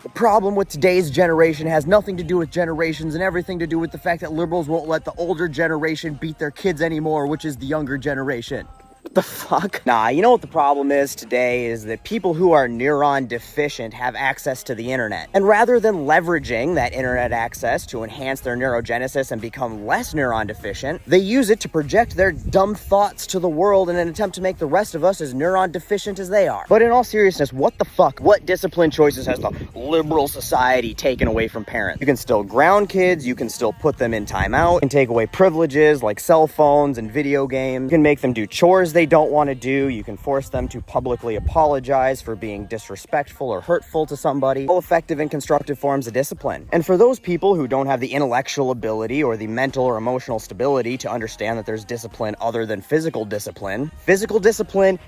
The problem with today's generation has nothing to do with generations and everything to do with the fact that liberals won't let the older generation beat their kids anymore, which is the younger generation. What the fuck? Nah, you know what the problem is today is that people who are neuron deficient have access to the internet. And rather than leveraging that internet access to enhance their neurogenesis and become less neuron deficient, they use it to project their dumb thoughts to the world in an attempt to make the rest of us as neuron deficient as they are. But in all seriousness, what the fuck? What discipline choices has the liberal society taken away from parents? You can still ground kids, you can still put them in timeout, you can take away privileges like cell phones and video games, you can make them do chores they don't want to do, you can force them to publicly apologize for being disrespectful or hurtful to somebody. All effective and constructive forms of discipline. And for those people who don't have the intellectual ability or the mental or emotional stability to understand that there's discipline other than physical discipline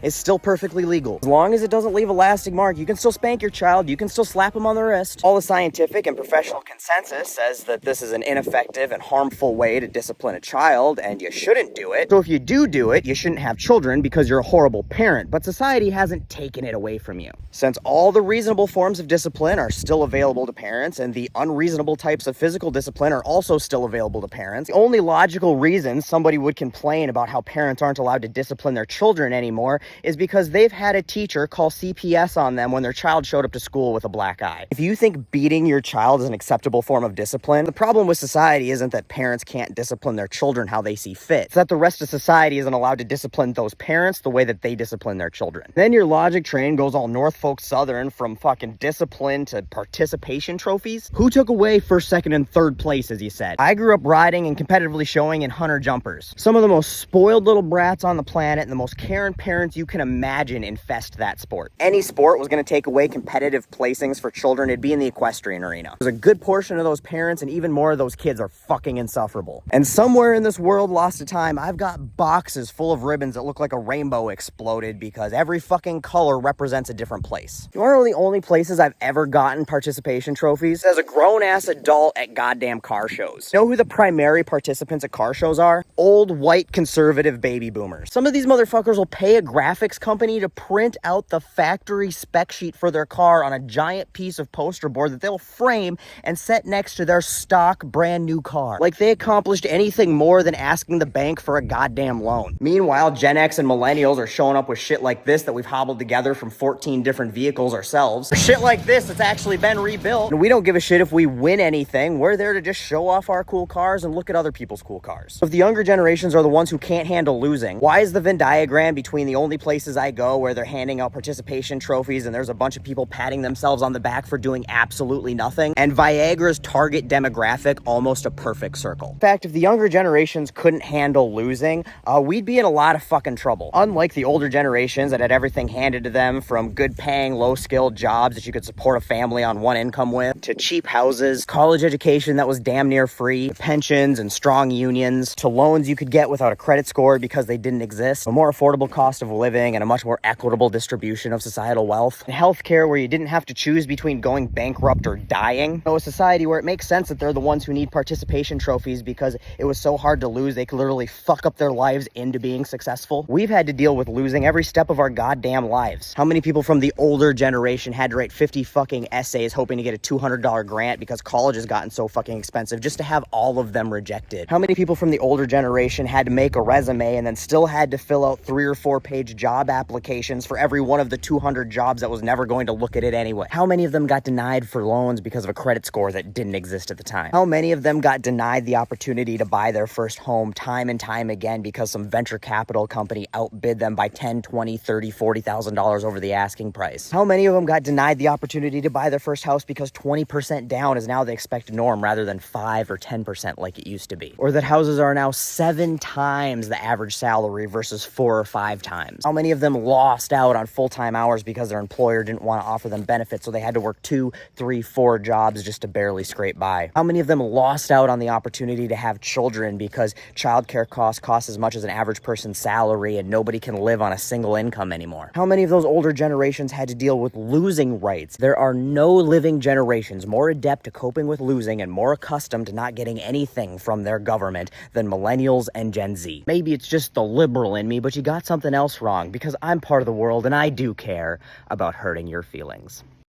is still perfectly legal. As long as it doesn't leave a lasting mark, you can still spank your child, you can still slap him on the wrist. All the scientific and professional consensus says that this is an ineffective and harmful way to discipline a child, and you shouldn't do it. So if you do it, you shouldn't have children because you're a horrible parent, but society hasn't taken it away from you. Since all the reasonable forms of discipline are still available to parents and the unreasonable types of physical discipline are also still available to parents, the only logical reason somebody would complain about how parents aren't allowed to discipline their children anymore is because they've had a teacher call CPS on them when their child showed up to school with a black eye. If you think beating your child is an acceptable form of discipline, the problem with society isn't that parents can't discipline their children how they see fit. It's that the rest of society isn't allowed to discipline those parents the way that they discipline their children. Then your logic train goes all Norfolk Southern from fucking discipline to participation trophies. Who took away first, second, and third place, as you said? I grew up riding and competitively showing in hunter jumpers. Some of the most spoiled little brats on the planet and the most caring parents you can imagine infest that sport. Any sport was going to take away competitive placings for children, it'd be in the equestrian arena. There's a good portion of those parents and even more of those kids are fucking insufferable. And somewhere in this world lost to time, I've got boxes full of ribbons that look like a rainbow exploded because every fucking color represents a different place. You are the only places I've ever gotten participation trophies as a grown-ass adult at goddamn car shows. You know who the primary participants at car shows are? Old, white, conservative baby boomers. Some of these motherfuckers will pay a graphics company to print out the factory spec sheet for their car on a giant piece of poster board that they'll frame and set next to their stock brand new car. Like they accomplished anything more than asking the bank for a goddamn loan. Meanwhile, Gen X and millennials are showing up with shit like this that we've hobbled together from 14 different vehicles ourselves. Shit like this that's actually been rebuilt. And we don't give a shit if we win anything. We're there to just show off our cool cars and look at other people's cool cars. If the younger generations are the ones who can't handle losing, why is the Venn diagram between the only places I go where they're handing out participation trophies and there's a bunch of people patting themselves on the back for doing absolutely nothing, and Viagra's target demographic almost a perfect circle? In fact, if the younger generations couldn't handle losing, we'd be in a lot of fucking trouble. Unlike the older generations that had everything handed to them, from good paying, low skilled jobs that you could support a family on one income with, to cheap houses, college education that was damn near free, to pensions and strong unions, to loans you could get without a credit score because they didn't exist, a more affordable cost of living and a much more equitable distribution of societal wealth, and healthcare where you didn't have to choose between going bankrupt or dying. So a society where it makes sense that they're the ones who need participation trophies because it was so hard to lose they could literally fuck up their lives into being successful. We've had to deal with losing every step of our goddamn lives. How many people from the older generation had to write 50 fucking essays hoping to get a $200 grant because college has gotten so fucking expensive just to have all of them rejected? How many people from the older generation had to make a resume and then still had to fill out 3 or 4 page job applications for every one of the 200 jobs that was never going to look at it anyway? How many of them got denied for loans because of a credit score that didn't exist at the time? How many of them got denied the opportunity to buy their first home time and time again because some venture capital company outbid them by $10, $20, $30, $40,000 over the asking price? How many of them got denied the opportunity to buy their first house because 20% down is now the expected norm rather than 5 or 10% like it used to be? Or that houses are now 7 times the average salary versus 4 or 5 times? How many of them lost out on full-time hours because their employer didn't want to offer them benefits, so they had to work 2, 3, 4 jobs just to barely scrape by? How many of them lost out on the opportunity to have children because childcare costs as much as an average person's salary and nobody can live on a single income anymore? How many of those older generations had to deal with losing rights? There are no living generations more adept to coping with losing and more accustomed to not getting anything from their government than millennials and Gen Z. Maybe it's just the liberal in me, but you got something else wrong, because I'm part of the world and I do care about hurting your feelings.